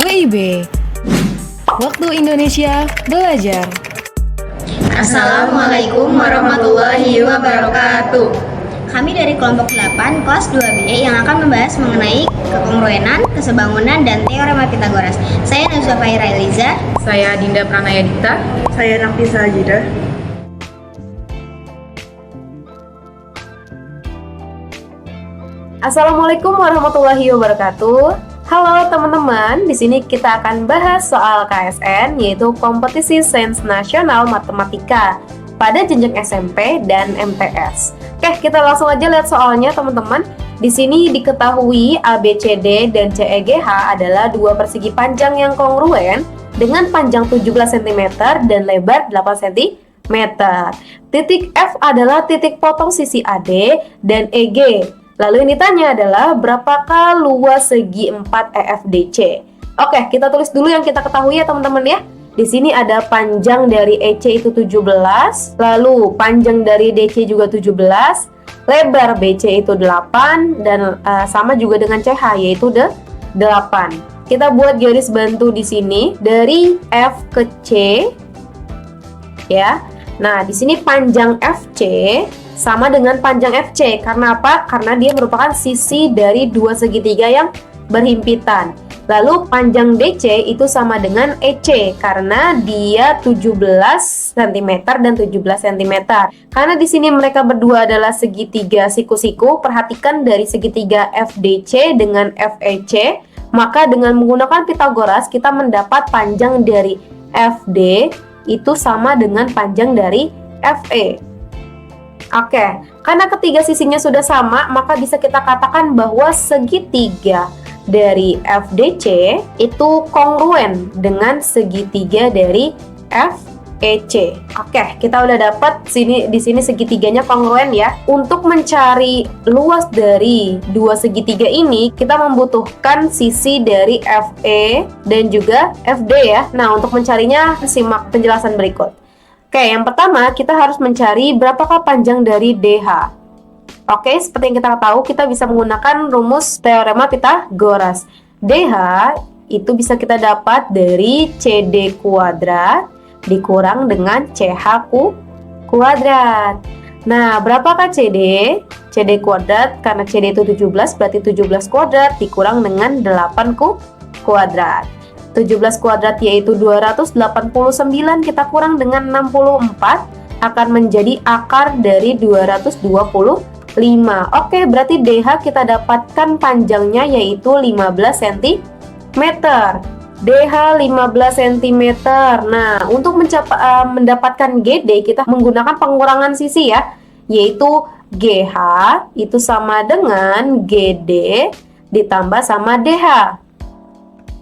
WIB, Waktu Indonesia Belajar. Assalamualaikum warahmatullahi wabarakatuh. Kami dari kelompok 8 kelas 2B yang akan membahas mengenai kekongruenan, kesebangunan, dan teorema Pitagoras. Saya Nuswa Faira Eliza. Saya Dinda Pranaya Dikta. Saya Nafisa Ajidah. Assalamualaikum warahmatullahi wabarakatuh. Halo teman-teman, di sini kita akan bahas soal KSN, yaitu Kompetisi Sains Nasional Matematika pada jenjang SMP dan MTS. Oke, kita langsung aja lihat soalnya teman-teman. Di sini diketahui ABCD dan CEGH adalah dua persegi panjang yang kongruen dengan panjang 17 cm dan lebar 8 cm. Titik F adalah titik potong sisi AD dan EG. Lalu yang ditanya adalah berapakah luas segi 4 EFDC? Oke, kita tulis dulu yang kita ketahui ya teman-teman ya. Di sini ada panjang dari EC itu 17, lalu panjang dari DC juga 17, lebar BC itu 8, dan sama juga dengan CH yaitu 8. Kita buat garis bantu di sini dari F ke C ya. Nah, di sini panjang FC sama dengan panjang FC. Karena apa? Karena dia merupakan sisi dari dua segitiga yang berhimpitan. Lalu panjang DC itu sama dengan EC karena dia 17 cm dan 17 cm. Karena di sini mereka berdua adalah segitiga siku-siku, perhatikan dari segitiga FDC dengan FEC, maka dengan menggunakan Pitagoras kita mendapat panjang dari FD itu sama dengan panjang dari FE. Oke, karena ketiga sisinya sudah sama, maka bisa kita katakan bahwa segitiga dari FDC itu kongruen dengan segitiga dari FEC. Oke, kita udah dapat di sini segitiganya kongruen ya. Untuk mencari luas dari dua segitiga ini, kita membutuhkan sisi dari FE dan juga FD ya. Nah, untuk mencarinya simak penjelasan berikut. Oke, yang pertama kita harus mencari berapakah panjang dari DH. Oke, seperti yang kita tahu, kita bisa menggunakan rumus teorema Pitagoras. DH itu bisa kita dapat dari CD kuadrat dikurang dengan CH kuadrat. Nah, berapakah CD? CD kuadrat, karena CD itu 17, berarti 17 kuadrat dikurang dengan 8 kuadrat. 17 kuadrat yaitu 289, kita kurang dengan 64 akan menjadi akar dari 225. Oke, berarti DH kita dapatkan panjangnya yaitu 15 cm. DH 15 cm. Nah, untuk mendapatkan GD kita menggunakan pengurangan sisi ya, yaitu GH itu sama dengan GD ditambah sama DH.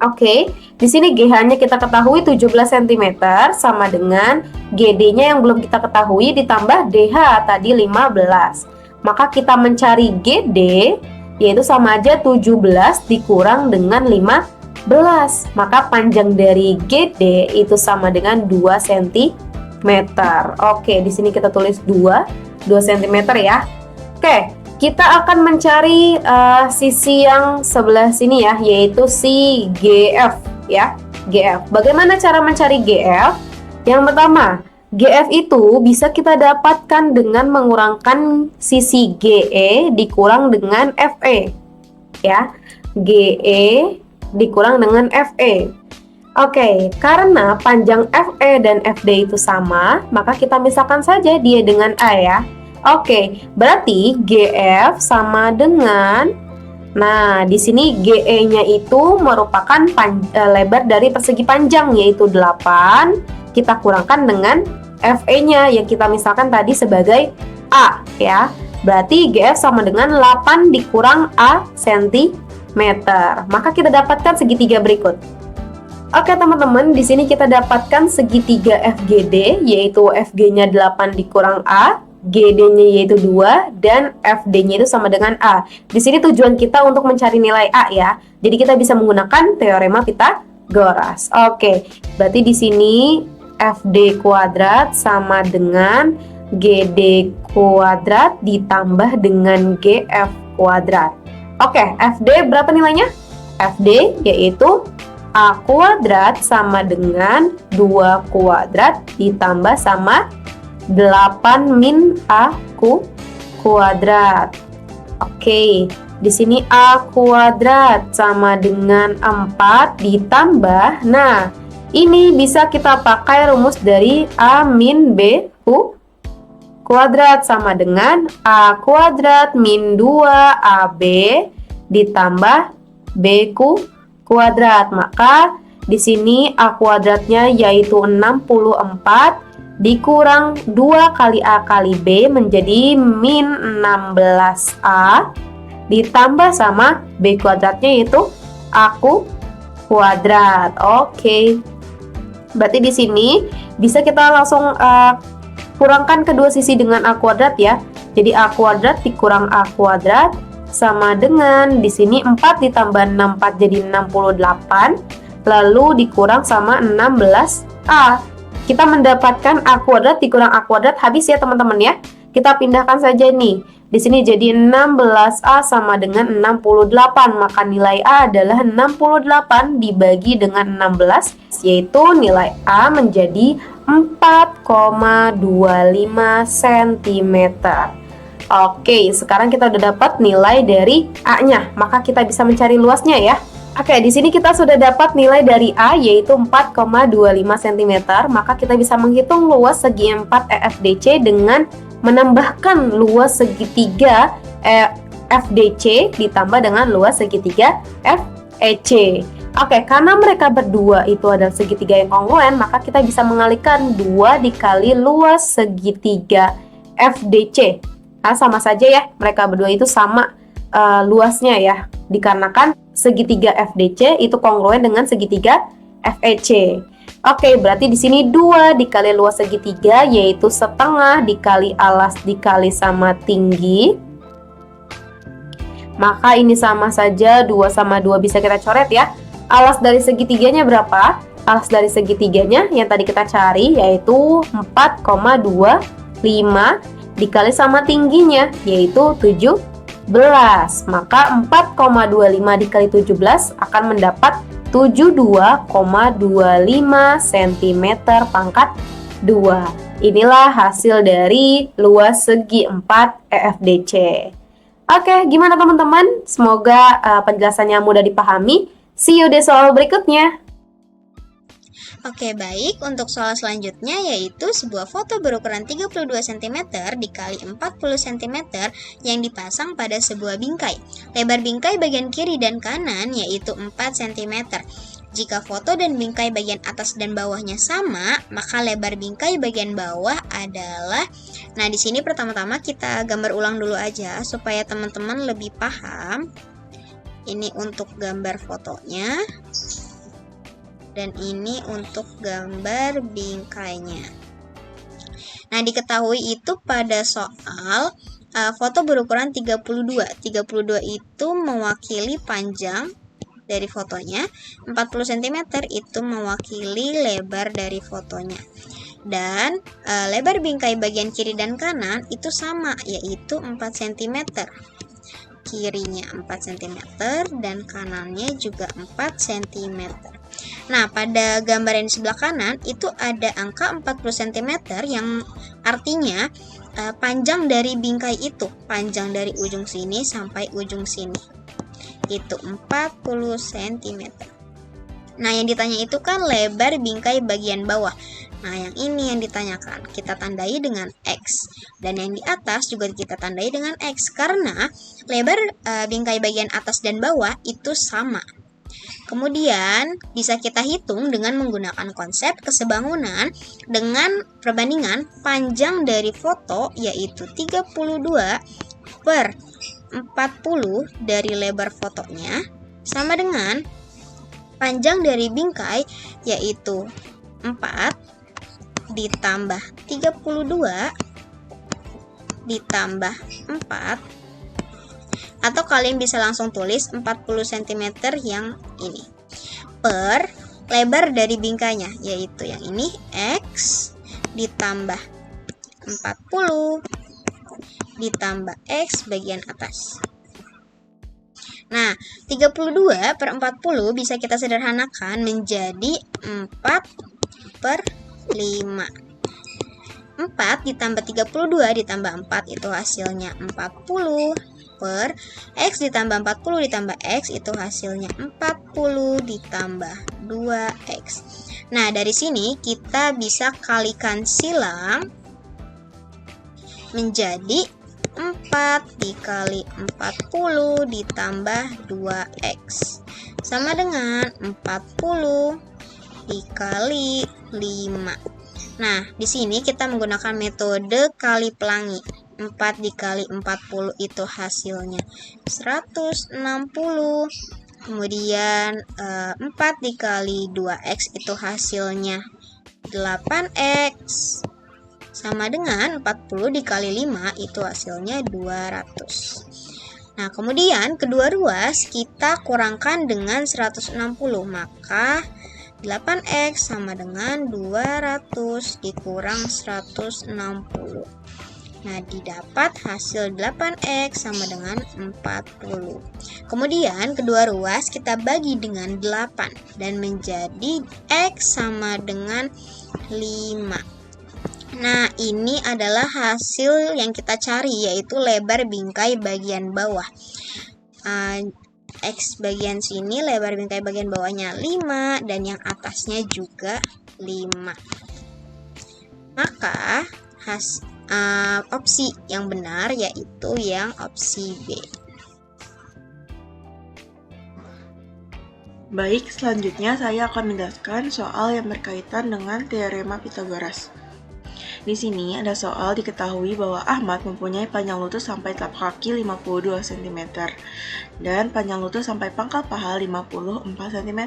Oke, di sini GH-nya kita ketahui 17 cm sama dengan GD-nya yang belum kita ketahui ditambah DH tadi 15. Maka kita mencari GD yaitu sama aja 17 dikurang dengan 15. Maka panjang dari GD itu sama dengan 2 cm. Oke, di sini kita tulis 2 cm ya. Oke, kita akan mencari sisi yang sebelah sini ya, yaitu si GF ya, GF. Bagaimana cara mencari GF? Yang pertama, GF itu bisa kita dapatkan dengan mengurangkan sisi GE dikurang dengan FE ya. GE dikurang dengan FE. Oke, karena panjang FE dan FD itu sama, maka kita misalkan saja dia dengan A ya. Oke, berarti GF sama dengan, nah di sini GE-nya itu merupakan lebar dari persegi panjang yaitu 8, kita kurangkan dengan FE-nya yang kita misalkan tadi sebagai A ya. Berarti GF sama dengan 8 dikurang A cm. Maka kita dapatkan segitiga berikut. Oke teman-teman, di sini kita dapatkan segitiga FGD yaitu FG-nya 8 dikurang A, GD-nya yaitu 2, dan FD-nya itu sama dengan A. Di sini tujuan kita untuk mencari nilai A ya. Jadi kita bisa menggunakan teorema Pitagoras. Oke, berarti di sini FD kuadrat sama dengan GD kuadrat ditambah dengan GF kuadrat. Oke, FD berapa nilainya? FD yaitu A kuadrat sama dengan 2 kuadrat ditambah sama 8 min A kuadrat. Oke, di sini A kuadrat sama dengan 4 ditambah. Nah, ini bisa kita pakai rumus dari A min B kuadrat sama dengan A kuadrat min 2 AB ditambah B kuadrat. Maka di sini A kuadratnya yaitu 64 dikurang 2 kali A kali B menjadi min 16A ditambah sama B kuadratnya yaitu A kuadrat. Oke. Berarti di sini bisa kita langsung kurangkan kedua sisi dengan A kuadrat ya. Jadi A kuadrat dikurang A kuadrat sama dengan di sini 4 ditambah 64 jadi 68, lalu dikurang sama 16A. Kita mendapatkan A kuadrat dikurang A kuadrat habis ya teman-teman ya. Kita pindahkan saja nih. Di sini jadi 16A sama dengan 68, maka nilai A adalah 68 dibagi dengan 16, yaitu nilai A menjadi 4,25 cm. Oke, sekarang kita udah dapat nilai dari A-nya, maka kita bisa mencari luasnya ya. Oke, di sini kita sudah dapat nilai dari A yaitu 4,25 cm, maka kita bisa menghitung luas segi 4 EFDC dengan menambahkan luas segitiga FDC ditambah dengan luas segitiga FEC. Oke, karena mereka berdua itu adalah segitiga yang kongruen, maka kita bisa mengalihkan 2 dikali luas segitiga FDC. Nah, sama saja ya, mereka berdua itu sama luasnya ya, dikarenakan segitiga FDC itu kongruen dengan segitiga FEC. Oke, berarti di sini 2 dikali luas segitiga yaitu setengah dikali alas dikali sama tinggi. Maka ini sama saja, 2 sama 2 bisa kita coret ya. Alas dari segitiganya berapa? Alas dari segitiganya yang tadi kita cari yaitu 4,25 dikali sama tingginya yaitu 17. Maka 4,25 dikali 17 akan mendapat 72,25 cm pangkat 2. Inilah hasil dari luas segi 4 EFDC. Oke, gimana teman-teman? Semoga penjelasannya mudah dipahami. See you di soal berikutnya. Oke, baik. Untuk soal selanjutnya yaitu sebuah foto berukuran 32 cm dikali 40 cm yang dipasang pada sebuah bingkai. Lebar bingkai bagian kiri dan kanan yaitu 4 cm. Jika foto dan bingkai bagian atas dan bawahnya sama, maka lebar bingkai bagian bawah adalah. Nah, di sini pertama-tama kita gambar ulang dulu aja supaya teman-teman lebih paham. Ini untuk gambar fotonya. Dan ini untuk gambar bingkainya. Nah, diketahui itu pada soal foto berukuran 32. 32 itu mewakili panjang dari fotonya, 40 cm itu mewakili lebar dari fotonya. Dan lebar bingkai bagian kiri dan kanan itu sama, yaitu 4 cm. Kirinya 4 cm dan kanannya juga 4 cm. Nah, pada gambar yang di sebelah kanan itu ada angka 40 cm yang artinya panjang dari bingkai itu, panjang dari ujung sini sampai ujung sini itu 40 cm. Nah, yang ditanya itu kan lebar bingkai bagian bawah. Nah, yang ini yang ditanyakan, kita tandai dengan X. Dan yang di atas juga kita tandai dengan X, karena lebar bingkai bagian atas dan bawah itu sama. Kemudian bisa kita hitung dengan menggunakan konsep kesebangunan dengan perbandingan panjang dari foto yaitu 32 per 40 dari lebar fotonya sama dengan panjang dari bingkai yaitu 4 ditambah 32 ditambah 4, atau kalian bisa langsung tulis 40 cm yang ini per lebar dari bingkainya yaitu yang ini X ditambah 40 ditambah X bagian atas. Nah, 32/40 bisa kita sederhanakan menjadi 4/5. 4 ditambah 32 ditambah 4 itu hasilnya 40 per X ditambah 40 ditambah X itu hasilnya 40 ditambah 2X. Nah, dari sini kita bisa kalikan silang menjadi 4 dikali 40 ditambah 2X sama dengan 40 dikali 5. Nah, di sini kita menggunakan metode kali pelangi. 4 dikali 40 itu hasilnya 160. Kemudian 4 dikali 2X itu hasilnya 8X. Sama dengan 40 dikali 5 itu hasilnya 200. Nah, kemudian kedua ruas kita kurangkan dengan 160. Maka 8X sama dengan 200 dikurang 160. Nah, didapat hasil 8X sama dengan 40. Kemudian kedua ruas kita bagi dengan 8 dan menjadi X sama dengan 5. Nah, ini adalah hasil yang kita cari, yaitu lebar bingkai bagian bawah. X bagian sini lebar bingkai bagian bawahnya 5 dan yang atasnya juga 5. Maka opsi yang benar yaitu yang opsi B. Baik, selanjutnya saya akan menjelaskan soal yang berkaitan dengan teorema Pythagoras. Di sini ada soal diketahui bahwa Ahmad mempunyai panjang lutut sampai telapak kaki 52 cm dan panjang lutut sampai pangkal paha 54 cm.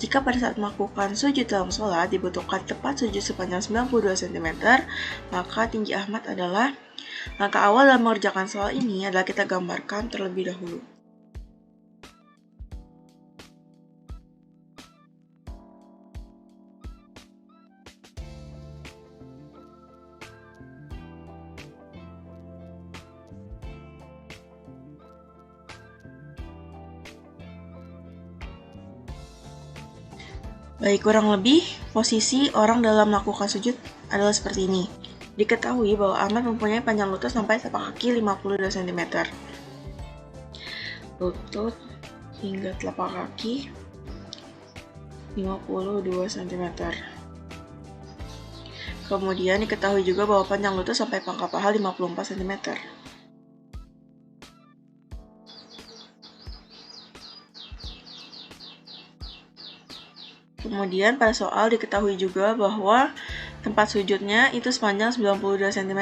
Jika pada saat melakukan sujud dalam sholat dibutuhkan tempat sujud sepanjang 92 cm, maka tinggi Ahmad adalah. Langkah awal dalam mengerjakan soal ini adalah kita gambarkan terlebih dahulu. Baik, kurang lebih posisi orang dalam melakukan sujud adalah seperti ini. Diketahui bahwa Ahmad mempunyai panjang lutut sampai telapak kaki 52 cm. Lutut hingga telapak kaki 52 cm. Kemudian diketahui juga bahwa panjang lutut sampai pangkal paha 54 cm. Kemudian pada soal diketahui juga bahwa tempat sujudnya itu sepanjang 92 cm.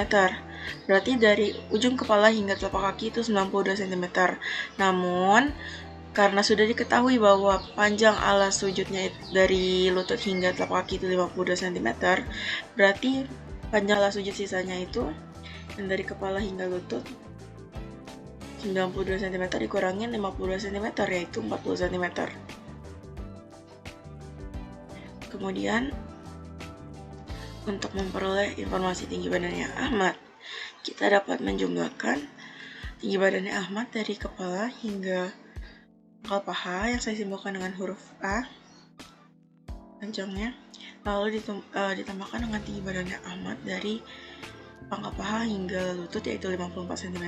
Berarti dari ujung kepala hingga telapak kaki itu 92 cm. Namun, karena sudah diketahui bahwa panjang alas sujudnya dari lutut hingga telapak kaki itu 52 cm, berarti panjang alas sujud sisanya itu yang dari kepala hingga lutut 92 cm dikurangin 52 cm yaitu 40 cm. Kemudian untuk memperoleh informasi tinggi badannya Ahmad, kita dapat menjumlahkan tinggi badannya Ahmad dari kepala hingga pangkal paha yang saya simbolkan dengan huruf A panjangnya, lalu ditambahkan dengan tinggi badannya Ahmad dari pangkal paha hingga lutut yaitu 54 cm.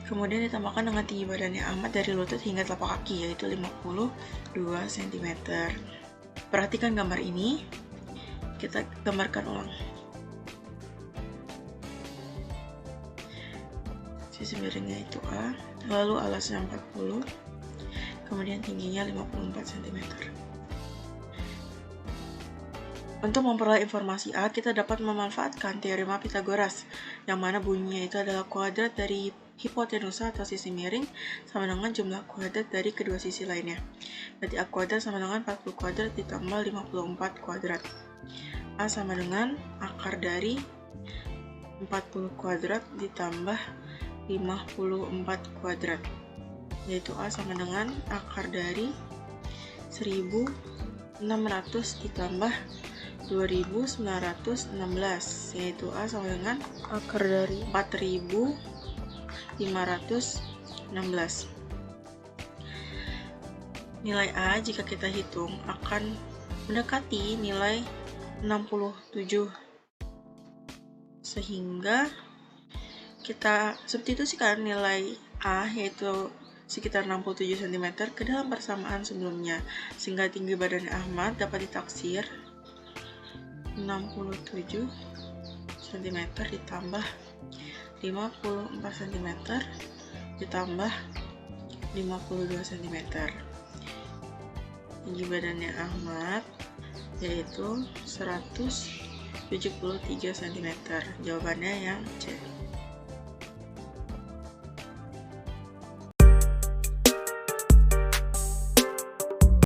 Kemudian ditambahkan dengan tinggi badannya Ahmad dari lutut hingga telapak kaki yaitu 52 cm. Perhatikan gambar ini, kita gambarkan ulang. Sisi miringnya itu A, lalu alasnya 40, kemudian tingginya 54 cm. Untuk memperoleh informasi A, kita dapat memanfaatkan teorema Pythagoras, yang mana bunyinya itu adalah kuadrat dari hipotenusa atau sisi miring sama dengan jumlah kuadrat dari kedua sisi lainnya. Berarti A kuadrat sama dengan 40 kuadrat ditambah 54 kuadrat. A sama dengan akar dari 40 kuadrat ditambah 54 kuadrat. Yaitu A sama dengan akar dari 1600 ditambah 2916, yaitu A sama dengan akar dari 4000 516. Nilai A jika kita hitung akan mendekati nilai 67. Sehingga kita substitusikan nilai A yaitu sekitar 67 cm ke dalam persamaan sebelumnya, sehingga tinggi badan Ahmad dapat ditaksir 67 cm ditambah 54 cm ditambah 52 cm. Tinggi badannya Ahmad yaitu 173 cm. Jawabannya yang C.